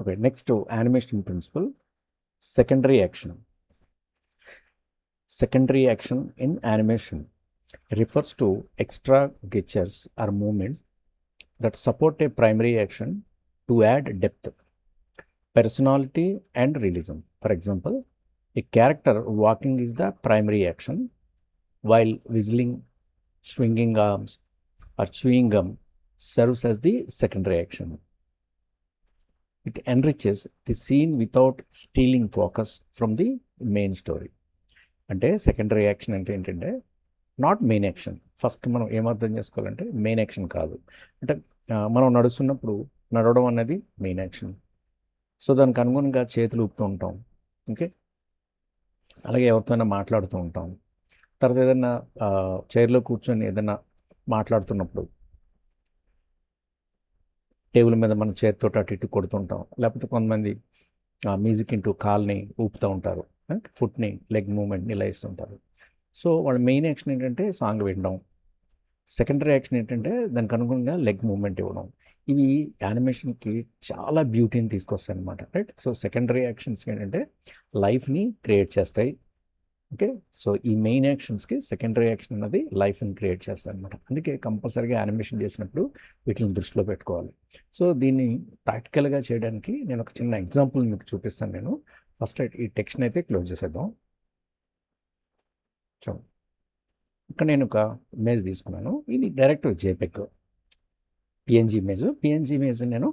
Okay, next to animation principle, secondary action. Secondary action in animation refers to extra gestures or movements that support a primary action to add depth, personality, and realism. For example, a character walking is the primary action, while whistling, swinging arms, or chewing gum serves as the secondary action. It enriches the scene without stealing focus from the main story. అంటే secondary action అంటే ఏంటంటే not main action. First మనం ఏమర్థం చేసుకోవాలంటే main action కాదు. అంటే మనం నడుస్తున్నప్పుడు నడవడం అనేది మెయిన్ యాక్షన్. సో దానికి అనుగుణంగా చేతులు ఊపుతూ ఉంటాం. ఓకే, అలాగే ఎవరితోనైనా మాట్లాడుతూ ఉంటాం. తర్వాత ఏదైనా చైర్లో కూర్చొని ఏదైనా మాట్లాడుతున్నప్పుడు టేబుల్ మీద మనం చేతితో అటు ఇటు కొడుతుంటాం. లేకపోతే కొంతమంది మ్యూజిక్ ఇంటూ కాల్ని ఊపుతూ ఉంటారు, ఫుట్ని, లెగ్ మూమెంట్ని ఇలా ఇస్తుంటారు. సో వాళ్ళ మెయిన్ యాక్షన్ ఏంటంటే సాంగ్ వినడం. సెకండరీ యాక్షన్ ఏంటంటే దానికి అనుగుణంగా లెగ్ మూమెంట్ ఇవ్వడం. ఇవి యానిమేషన్కి చాలా బ్యూటీని తీసుకొస్తాయి అనమాట, రైట్? సో సెకండరీ యాక్షన్స్ ఏంటంటే లైఫ్ని క్రియేట్ చేస్తాయి. ఓకే, సో ఈ మెయిన్ యాక్షన్స్కి సెకండరీ యాక్షన్ అన్నది లైఫ్ని క్రియేట్ చేస్తాయి అనమాట. అందుకే కంపల్సరీగా యానిమేషన్ చేసినప్పుడు వీటిని దృష్టిలో పెట్టుకోవాలి. సో దీన్ని ప్రాక్టికల్గా చేయడానికి నేను ఒక చిన్న ఎగ్జాంపుల్ మీకు చూపిస్తాను. నేను ఫస్ట్ ఈ టెక్స్ట్ని అయితే క్లోజ్ చేసేద్దాం. చూడండి, ఇక్కడ నేను ఒక ఇమేజ్ తీసుకున్నాను. ఇది direct JPEG PNG image. PNG image నేను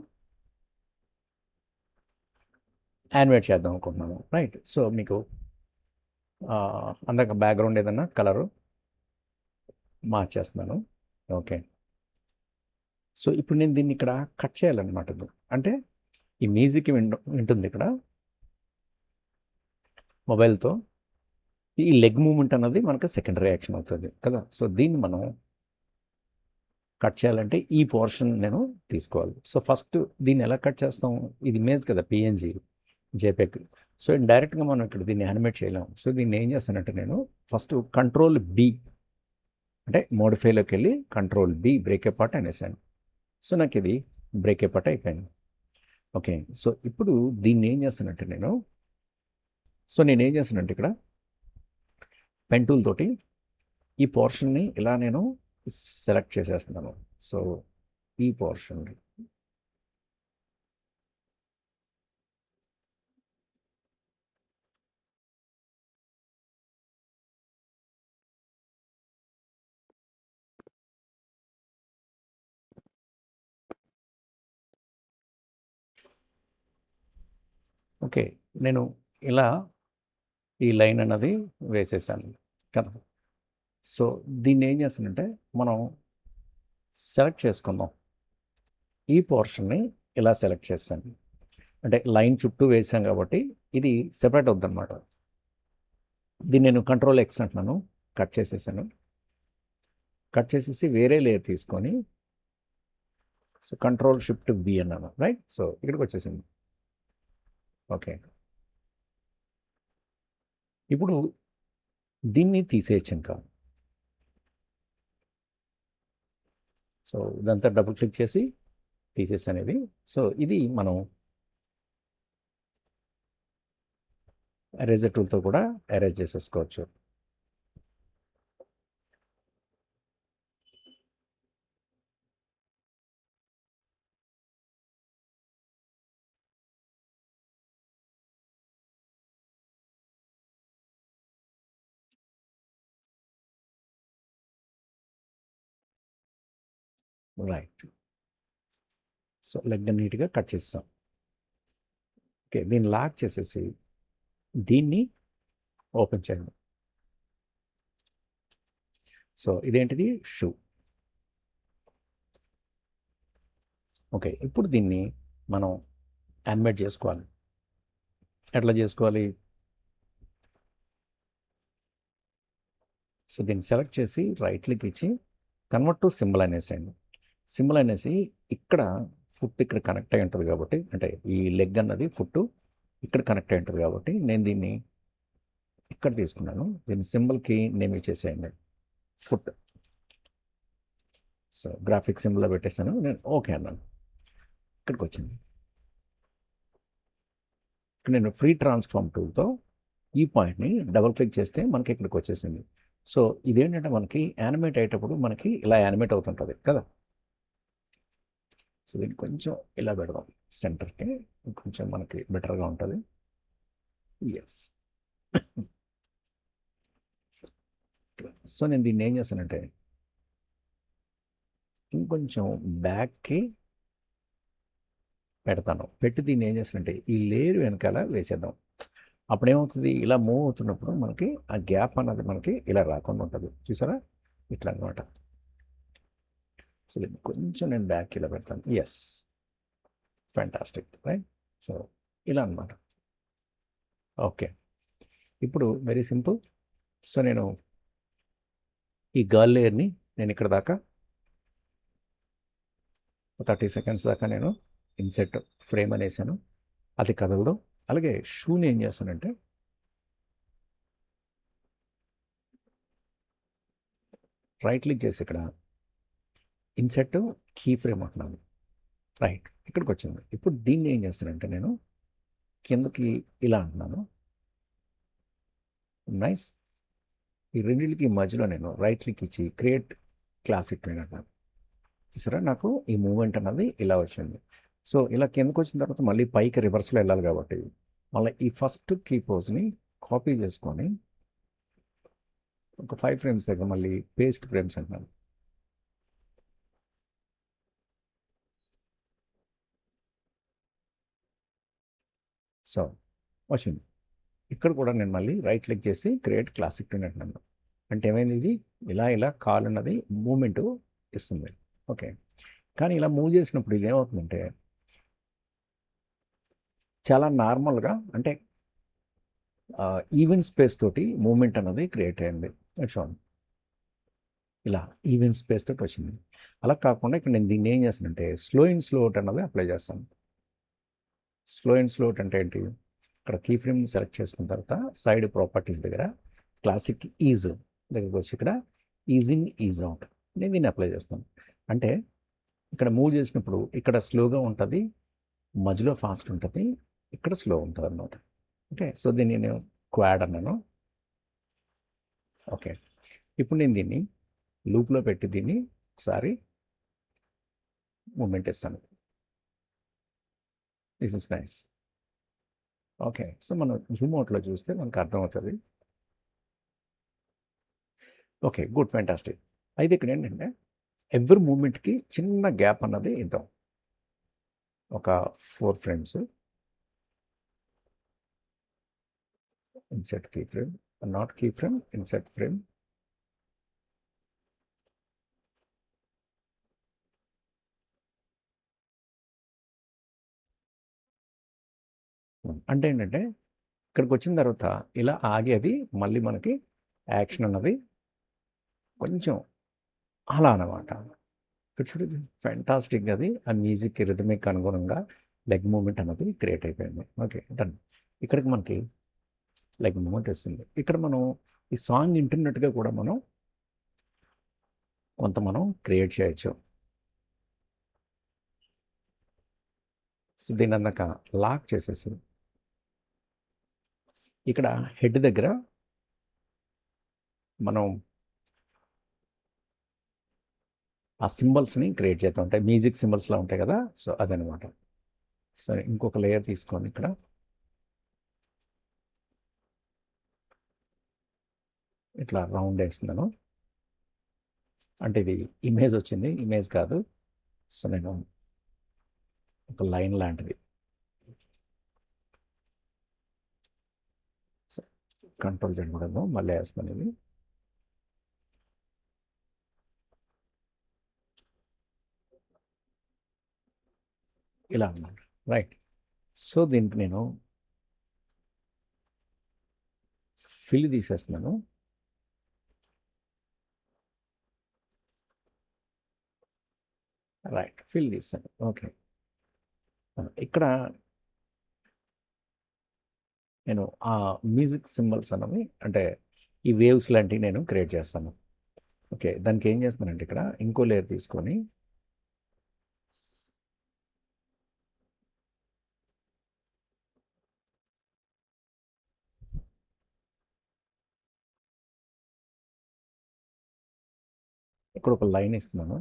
యానిమేట్ చేద్దాం అనుకుంటున్నాను, రైట్? సో మీకు అందాక బ్యాక్గ్రౌండ్ ఏదన్నా కలరు మార్చేస్తున్నాను. ఓకే, సో ఇప్పుడు నేను దీన్ని ఇక్కడ కట్ చేయాలన్నమాట. అంటే ఈ మ్యూజిక్ వింటుంది ఇక్కడ మొబైల్తో. ఈ లెగ్ మూమెంట్ అన్నది మనకు సెకండరీ యాక్షన్ అవుతుంది కదా. సో దీన్ని మనం కట్ చేయాలంటే ఈ పోర్షన్ నేను తీసుకోవాలి. సో ఫస్ట్ దీన్ని ఎలా కట్ చేస్తాం? ఇది ఇమేజ్ కదా, పిఎన్జీ జేపెగ్. సో డైరెక్ట్గా మనం ఇక్కడ దీన్ని యానిమేట్ చేయలేము. సో దీన్ని ఏం చేస్తానంటే నేను ఫస్ట్ కంట్రోల్ బి అంటే మోడిఫైలోకి వెళ్ళి కంట్రోల్ బి బ్రేక్ అపార్ట్ అనేసాను. సో నాకు ఇది బ్రేక్ అపార్ట్ అయిపోయింది. ఓకే, సో ఇప్పుడు దీన్ని ఏం చేస్తానంటే నేనేం చేస్తానంటే ఇక్కడ పెన్ టూల్ తోటి ఈ పోర్షన్ని ఇలా నేను సెలెక్ట్ చేసేస్తున్నాను. సో ఈ పోర్షన్ని ఓకే, నేను ఇలా ఈ లైన్ అన్నది వేసేసాను కదా. సో దీన్ని ఏం చేస్తానంటే మనం సెలెక్ట్ చేసుకుందాం. ఈ పోర్షన్ని ఇలా సెలెక్ట్ చేస్తాను. అంటే లైన్ చుట్టూ వేసాం కాబట్టి ఇది సెపరేట్ అవుద్దన్నమాట. దీన్ని నేను కంట్రోల్ ఎక్స్ అంటున్నాను, కట్ చేసేసాను. కట్ చేసేసి వేరే లేయర్ తీసుకొని సో కంట్రోల్ షిఫ్ట్ బి అన్నాను, రైట్? సో ఇక్కడికి వచ్చేసింది. ఓకే, ఇప్పుడు దీన్ని తీసేయచ్చు ఇంకా. సో ఇదంతా డబుల్ క్లిక్ చేసి తీసేసాను ఇది. సో ఇది మనం ఎరేజర్ టూల్తో కూడా ఎరేజ్ చేసేసుకోవచ్చు. రైట్, సో లెగ్ నీట్గా కట్ చేస్తాం. ఓకే, దీన్ని లాక్ చేసేసి దీన్ని ఓపెన్ చేయండి. సో ఇదేంటిది? షూ. ఓకే, ఇప్పుడు దీన్ని మనం యానిమేట్ చేసుకోవాలి. ఎట్లా చేసుకోవాలి? సో దీన్ని సెలెక్ట్ చేసి రైట్ క్లిక్ ఇచ్చి కన్వర్ట్ టు సింబల్ అనేసేయండి. సింబల్ అనేసి ఇక్కడ ఫుట్ ఇక్కడ కనెక్ట్ అయి ఉంటుంది కాబట్టి, అంటే ఈ లెగ్ అన్నది ఫుట్ ఇక్కడ కనెక్ట్ అయి ఉంటుంది కాబట్టి నేను దీన్ని ఇక్కడ తీసుకున్నాను. దీన్ని సింబల్కి నేమ్ ఇచ్చేసేయండి ఫుట్. సో గ్రాఫిక్ సింబల్లో పెట్టేసాను నేను. ఓకే అన్నాను. ఇక్కడికి వచ్చింది. నేను ఫ్రీ ట్రాన్స్ఫార్మ్ టూల్తో ఈ పాయింట్ని డబుల్ క్లిక్ చేస్తే మనకి ఇక్కడికి వచ్చేసింది. సో ఇదేంటంటే మనకి యానిమేట్ అయ్యేటప్పుడు మనకి ఇలా యానిమేట్ అవుతుంటుంది కదా. సో దీన్ని కొంచెం ఇలా పెడదాం సెంటర్కి, కొంచెం మనకి బెటర్గా ఉంటుంది. ఎస్. సో నేను దీన్ని ఏం చేస్తానంటే ఇంకొంచెం బ్యాక్కి పెడతాను. పెట్టి దీన్ని ఏం చేస్తానంటే ఈ లేయర్ వెనకాల వేసేద్దాం. అప్పుడేమవుతుంది, ఇలా మూవ్ అవుతున్నప్పుడు మనకి ఆ గ్యాప్ అన్నది మనకి ఇలా రాకుండా ఉంటుంది. చూసారా, ఇట్లా అనమాట. సో దీన్ని కొంచెం నేను బ్యాక్ ఇలా పెడతాను. Yes, fantastic, right. సో ఇలా అనమాట. ఓకే, ఇప్పుడు వెరీ సింపుల్. సో నేను ఈ గాల్ లేయర్ని నేను ఇక్కడ దాకా 30 సెకండ్స్ దాకా నేను ఇన్సెట్ ఫ్రేమ్ అనేసాను, అది కదలదు. అలాగే షూని ఏం చేస్తానంటే రైట్ క్లిక్ చేసి ఇక్కడ ఇన్సెట్ కీ ఫ్రేమ్ అంటున్నాను. రైట్, ఇక్కడికి వచ్చింది. ఇప్పుడు దీన్ని ఏం చేస్తానంటే నేను కిందకి ఇలా అంటున్నాను. నైస్. ఈ రెండింటికి మధ్యలో నేను రైట్ క్లిక్ ఇచ్చి క్రియేట్ క్లాసిక్ ట్రైన్ అంటాను. చూసారా, నాకు ఈ మూమెంట్ అన్నది ఇలా వచ్చింది. సో ఇలా కిందకు వచ్చిన తర్వాత మళ్ళీ పైకి రివర్స్లో వెళ్ళాలి కాబట్టి మళ్ళీ ఈ ఫస్ట్ కీ పోజ్ని కాపీ చేసుకొని ఒక 5 ఫ్రేమ్స్ దగ్గర మళ్ళీ పేస్ట్ ఫ్రేమ్స్ అంటున్నాను. సో వచ్చింది. ఇక్కడ కూడా నేను మళ్ళీ రైట్ క్లిక్ చేసి క్రియేట్ క్లాసిక్ ట్యూన్ అంటున్నాను. అంటే ఏమైంది, ఇది ఇలా ఇలా కాల్ అన్నది మూమెంట్ ఇస్తుంది. ఓకే, కానీ ఇలా మూవ్ చేసినప్పుడు ఇది ఏమవుతుందంటే చాలా నార్మల్గా, అంటే ఈవెన్ స్పేస్ తోటి మూమెంట్ అన్నది క్రియేట్ అయింది. చూడండి, ఇలా ఈవెన్ స్పేస్ తోటి వచ్చింది. అలా కాకుండా ఇక్కడ నేను దీన్ని ఏం చేస్తానంటే స్లో ఇన్ స్లో అవుట్ అన్నది అప్లై చేస్తాను. స్లో ఇన్ స్లో అవుట్ అంటే ఏంటి, ఇక్కడ కీ ఫ్రేమ్ సెలెక్ట్ చేసుకున్న తర్వాత సైడ్ ప్రాపర్టీస్ దగ్గర క్లాసిక్ ఈజ్ దగ్గరికి వచ్చి ఇక్కడ ఈజ్ ఇన్ ఈజ్ అవుట్ నేను దీన్ని అప్లై చేస్తాను. అంటే ఇక్కడ మూవ్ చేసినప్పుడు ఇక్కడ స్లోగా ఉంటుంది, మధ్యలో ఫాస్ట్ ఉంటుంది, ఇక్కడ స్లో ఉంటుంది అన్నమాట. ఓకే, సో దీన్ని నేను క్వాడ్ అన్నాను. ఓకే, ఇప్పుడు నేను దీన్ని లూప్లో పెట్టి దీన్ని ఒకసారి మూమెంట్ ఇస్తాను. This is nice. Okay, so మనం జూమ్ అవుట్లో చూస్తే మనకు అర్థమవుతుంది. Okay, good, fantastic. అయితే ఇక్కడ ఏంటంటే ఎవ్రీ మూమెంట్కి చిన్న గ్యాప్ అన్నది ఇద్దాం, ఒక 4 frames. Insert key frame, not key frame, insert frame. అంటే ఏంటంటే ఇక్కడికి వచ్చిన తర్వాత ఇలా ఆగేది మళ్ళీ మనకి యాక్షన్ అన్నది కొంచెం అలా అనమాట. ఇక్కడ చూడండి, ఫ్యాంటాస్టిక్. అది ఆ మ్యూజిక్ రిథమిక్ అనుగుణంగా లెగ్ మూమెంట్ అన్నది క్రియేట్ అయిపోయింది. Okay, done. ఇక్కడికి మనకి లెగ్ మూమెంట్ వస్తుంది. ఇక్కడ మనం ఈ సాంగ్ వింటున్నట్టుగా కూడా మనం కొంత మనం క్రియేట్ చేయొచ్చు. సో దీన్ని అన్నాక లాక్ చేసేసి ఇక్కడ హెడ్ దగ్గర మనం ఆ సింబల్స్ని క్రియేట్ చేస్తూ ఉంటాయి, మ్యూజిక్ సింబల్స్లా ఉంటాయి కదా. సో అదనమాట. సరే, ఇంకొక లేయర్ తీసుకొని ఇక్కడ ఇట్లా రౌండ్ వేస్తున్నాను. అంటే ఇది ఇమేజ్ వచ్చింది, ఇమేజ్ కాదు. సో నేను ఒక లైన్ లాంటిది కంట్రోల్ చేయకూడదు, మళ్ళీ వేస్తాను. ఇది ఇలా అన్నమాట, రైట్. సో దీనికి నేను ఫిల్ తీసేస్తున్నాను. రైట్, ఫిల్ తీస్తాను. ఓకే, ఇక్కడ నేను ఆ మ్యూజిక్ సింబల్స్ అన్నవి, అంటే ఈ వేవ్స్ లాంటివి నేను క్రియేట్ చేస్తాను. ఓకే, దానికి ఏం చేస్తున్నానంటే ఇక్కడ ఇంకో లేయర్ తీసుకొని ఇక్కడ ఒక లైన్ ఇస్తున్నాను.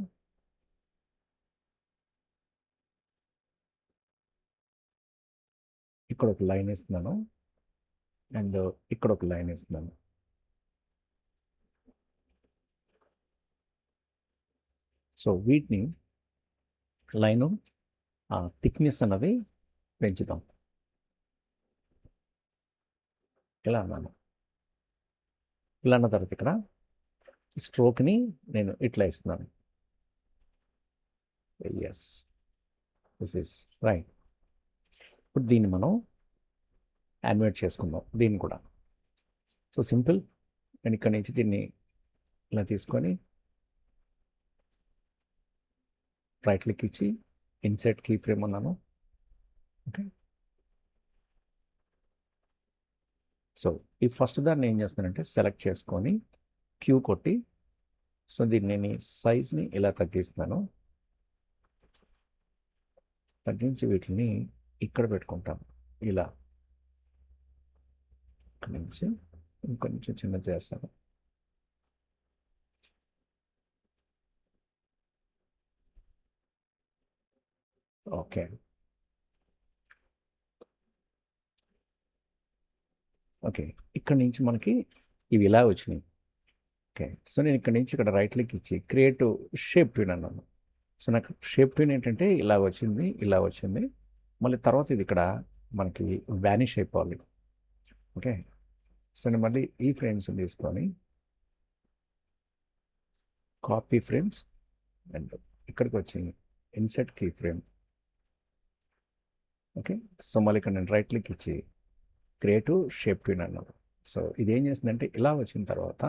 ఇక్కడ ఒక లైన్ ఇస్తున్నాను అండ్ ఇక్కడ ఒక లైన్ ఇస్తున్నాను. సో వీటిని లైను థిక్నెస్ అన్నది పెంచుతాం. ఇలా అన్నాను. ఇలా అన్న తర్వాత ఇక్కడ స్ట్రోక్ని నేను ఇట్లా ఇస్తున్నాను. Yes, this is right. ఇప్పుడు దీన్ని మనం యానిమేట్ చేసుకుందాం దీన్ని కూడా. So simple. నేను ఇక్కడ నుంచి దీన్ని ఇలా తీసుకొని రైట్ క్లిక్ ఇచ్చి ఇన్సెట్ కీ ఫ్రేమ్ అన్నాను. ఓకే. సో ఈ ఫస్ట్ దాన్ని ఏం చేస్తానంటే సెలెక్ట్ చేసుకొని క్యూ కొట్టి, సో దీన్ని నేను సైజ్ని ఇలా తగ్గిస్తున్నాను. తగ్గించి వీటిని ఇక్కడ పెట్టుకుంటాను. ఇలా ఇక్కడ నుంచి ఇంకొంచెం చిన్న చేస్తాను. ఓకే. ఓకే, ఇక్కడ నుంచి మనకి ఇవి ఇలా వచ్చినాయి. ఓకే, సో నేను ఇక్కడ నుంచి ఇక్కడ రైట్ క్లిక్ ఇచ్చి క్రియేట్ షేప్ ట్యూన్ అన్నాను. సో నాకు షేప్ ట్యూన్ ఏంటంటే ఇలా వచ్చింది, ఇలా వచ్చింది. మళ్ళీ తర్వాత ఇది ఇక్కడ మనకి వ్యానిష్ అయిపోవాలి. ఓకే, సో నేను మళ్ళీ ఈ ఫ్రేమ్స్ తీసుకొని కాపీ ఫ్రేమ్స్ అండ్ ఇక్కడికి వచ్చి insert key frame. Okay, so మళ్ళీ ఇక్కడ నేను రైట్ క్లిక్ ఇచ్చి క్రియేట్ షేప్ ట్యూన్ అన్నాను. సో ఇది ఏం చేస్తుందంటే ఇలా వచ్చిన తర్వాత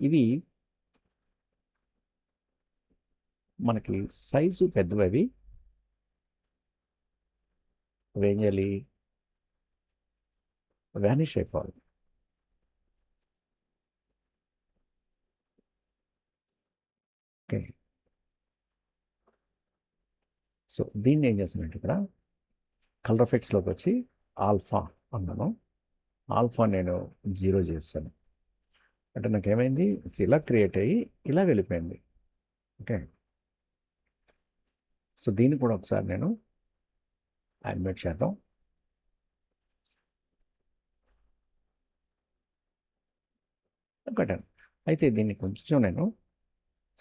ఇవి మనకి సైజు పెద్దవి, ఏం చేయాలి, వ్యానిష్ అయిపోవాలి. ఓకే, సో దీన్ని ఏం చేస్తానంటే ఇక్కడ కలర్ ఎఫెక్ట్స్లోకి వచ్చి ఆల్ఫా అన్నాను. ఆల్ఫా నేను 0 చేస్తాను. అంటే నాకు ఏమైంది, ఇలా క్రియేట్ అయ్యి ఇలా వెళ్ళిపోయింది. ఓకే, సో దీన్ని కూడా ఒకసారి నేను యానిమేట్ చేద్దాం. పెట్టాను. అయితే దీన్ని కొంచెం నేను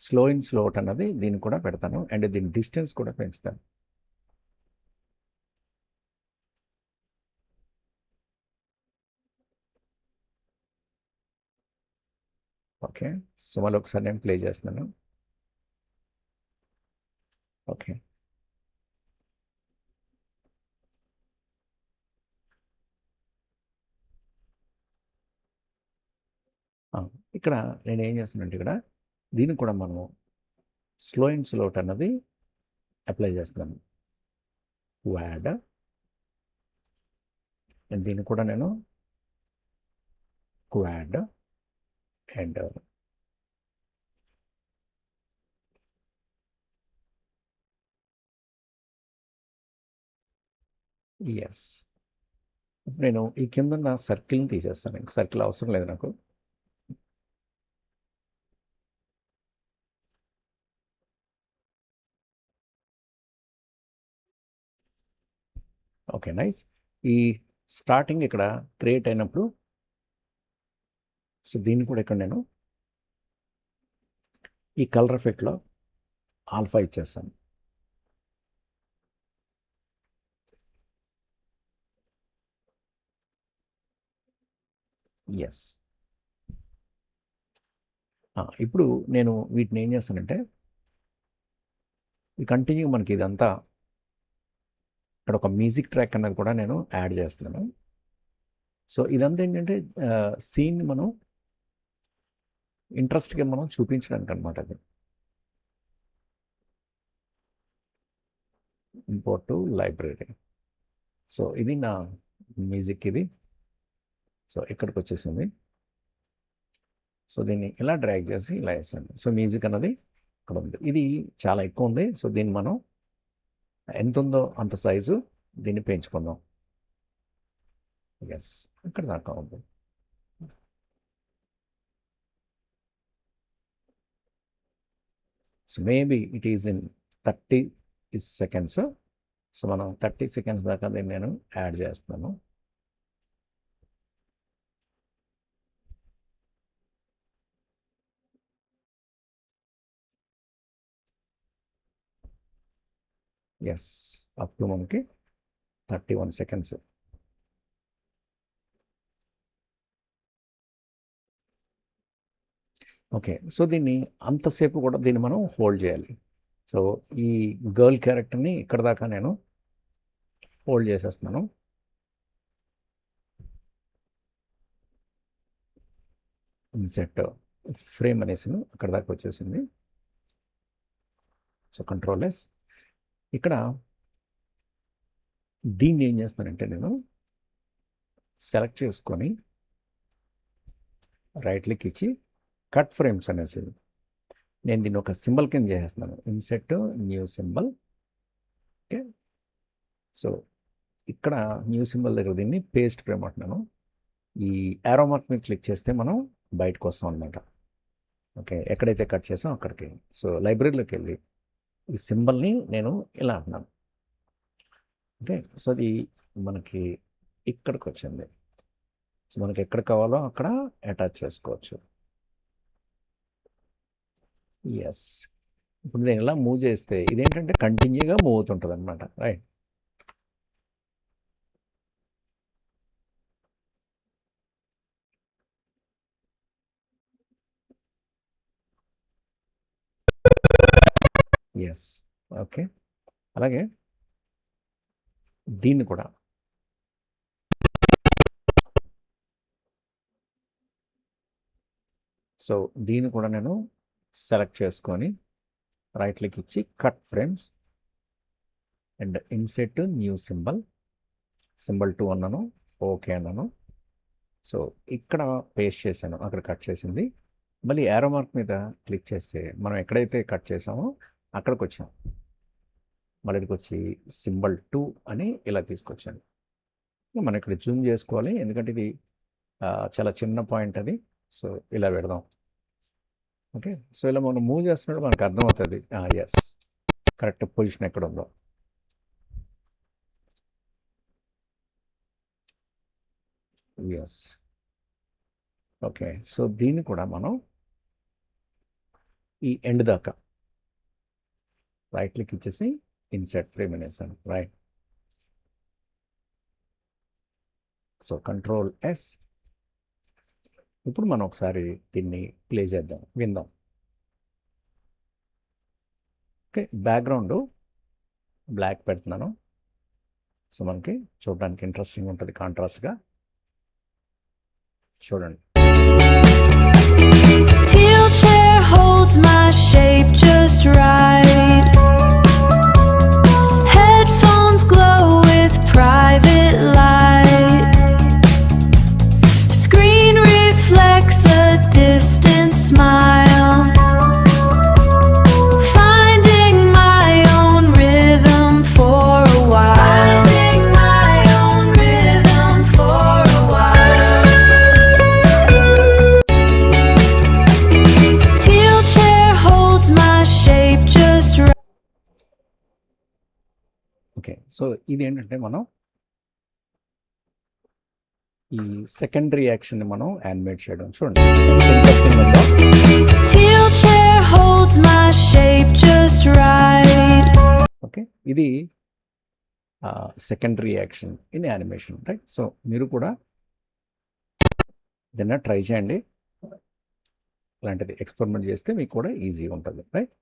స్లో ఇన్ స్లో అవుట్ అన్నది దీన్ని కూడా పెడతాను అండ్ దీని డిస్టెన్స్ కూడా పెంచుతాను. ఓకే, సో మళ్ళీ ఒకసారి నేను ప్లే చేస్తున్నాను. ఓకే, ఇక్కడ నేను ఏం చేస్తున్నానంటే ఇక్కడ దీన్ని కూడా మనం స్లో ఇన్ స్లో అవుట్ అన్నది అప్లై చేస్తున్నాను. యాడ్ దీన్ని కూడా నేను క్వాడ్ అండ్ ఎస్. నేను ఈ కింద నా సర్కిల్ని తీసేస్తాను. ఇంక సర్కిల్ అవసరం లేదు నాకు. Okay, nice. ఈ స్టార్టింగ్ ఇక్కడ క్రియేట్ అయినప్పుడు సో దీన్ని కూడా ఇక్కడ నేను ఈ కలర్ ఎఫెక్ట్లో ఆల్ఫా ఇచ్చేస్తాను. ఎస్. ఇప్పుడు నేను వీటిని ఏం చేస్తానంటే ఈ కంటిన్యూ మనకి ఇదంతా ఇక్కడ ఒక మ్యూజిక్ ట్రాక్ అన్నది కూడా నేను యాడ్ చేస్తున్నాను. సో ఇదంతా ఏంటంటే సీన్ మనం ఇంట్రెస్ట్గా మనం చూపించడానికి అనమాట. అది ఇంపోర్ట్ టు లైబ్రరీ. సో ఇది నా మ్యూజిక్ ఇది. సో ఇక్కడికి వచ్చేసింది. సో దీన్ని ఇలా డ్రాగ్ చేసి ఇలా వేసాను. సో మ్యూజిక్ అన్నది ఇక్కడ ఉంది. ఇది చాలా ఎక్కువ ఉంది. సో దీన్ని మనం ఎంత ఉందో అంత సైజు దీన్ని పెంచుకుందాం. ఎస్, ఇక్కడ దాకా ఉంది. So maybe it is in 30 seconds. So మనం 30 seconds దాకా దీన్ని నేను యాడ్ చేస్తున్నాను. ఎస్, అప్ టు మనకి 31 seconds. ఓకే, సో దీన్ని అంతసేపు కూడా దీన్ని మనం హోల్డ్ చేయాలి. సో ఈ గర్ల్ క్యారెక్టర్ని ఇక్కడ దాకా నేను హోల్డ్ చేసేస్తున్నాను. ఇన్సెట్ ఫ్రేమ్ అనేసి అక్కడ దాకా వచ్చేసింది. So control yes. ఇక్కడ దీన్ని ఏం చేస్తానంటే నేను సెలెక్ట్ చేసుకొని రైట్ క్లిక్ ఇచ్చి కట్ ఫ్రేమ్స్ అనేసి నేను దీన్ని ఒక సింబల్ కింద చేసేస్తున్నాను. INCET new symbol. Okay, so ఇక్కడ న్యూ సింబల్ దగ్గర దీన్ని పేస్ట్ ఫ్రేమ్ అంటున్నాను. ఈ యారో మార్క్ మీద క్లిక్ చేస్తే మనం బయటకు వస్తాం అనమాట. ఓకే, ఎక్కడైతే కట్ చేసాం అక్కడికి. సో లైబ్రరీలోకి వెళ్ళి ఈ సింబల్ని నేను ఇలా అంటున్నాను. ఓకే, సో అది మనకి ఇక్కడికి వచ్చింది. సో మనకి ఎక్కడ కావాలో అక్కడ అటాచ్ చేసుకోవచ్చు. ఎస్, ఇప్పుడు నేను ఇలా మూవ్ చేస్తే ఇదేంటంటే కంటిన్యూగా మూవ్ అవుతుంటుంది అనమాట. Right, yes. ఓకే, అలాగే దీన్ని కూడా సో దీన్ని కూడా నేను సెలెక్ట్ చేసుకొని రైట్ క్లిక్ ఇచ్చి cut frames and INCET new symbol 2 అన్నాను. ఓకే అన్నాను. సో ఇక్కడ పేస్ట్ చేశాను, అక్కడ కట్ చేసింది. మళ్ళీ యారో మార్క్ మీద క్లిక్ చేస్తే మనం ఎక్కడైతే కట్ చేసామో అక్కడికి వచ్చాం. మళ్ళీ ఇక్కడికి వచ్చి సింబల్ 2 అని ఇలా తీసుకొచ్చాను. మనం ఇక్కడ జూమ్ చేసుకోవాలి, ఎందుకంటే ఇది చాలా చిన్న పాయింట్ అది. సో ఇలా పెడదాం. ఓకే, సో ఇలా మనం మూవ్ చేస్తున్నప్పుడు మనకు అర్థమవుతుంది ఎస్ కరెక్ట్ పొజిషన్ ఎక్కడ ఉందో. ఎస్, ఓకే, సో దీన్ని కూడా మనం ఈ ఎండ్ దాకా రైట్ క్లిక్ ఇచ్చేసి ఇన్సెట్ ఫ్రేమ్ అనేసాను. Right, so control S. ఇప్పుడు మనం ఒకసారి దీన్ని ప్లే చేద్దాం, విందాం. ఓకే, బ్యాక్గ్రౌండ్ బ్లాక్ పెడుతున్నాను. సో మనకి చూడడానికి ఇంట్రెస్టింగ్ ఉంటుంది కాంట్రాస్ట్గా. చూడండి. Teal chair holds my shape just right. Headphones glow with private light. Screen reflects a distant smile. Finding my own rhythm for a while. Finding my own rhythm for a while. Teal chair holds my shape just right. Okay, so ఇది ఏంటంటే మనం ఈ second రియాక్షన్ని మనం animate చేయడం. చూడండి interesting ఉందో. Teal chair holds my shape just right. Okay, ఇది second reaction in animation. Right, so మీరు కూడా ఏదైనా ట్రై చేయండి, ఇలాంటిది ఎక్స్పెరిమెంట్ చేస్తే మీకు కూడా ఈజీగా ఉంటుంది. రైట్.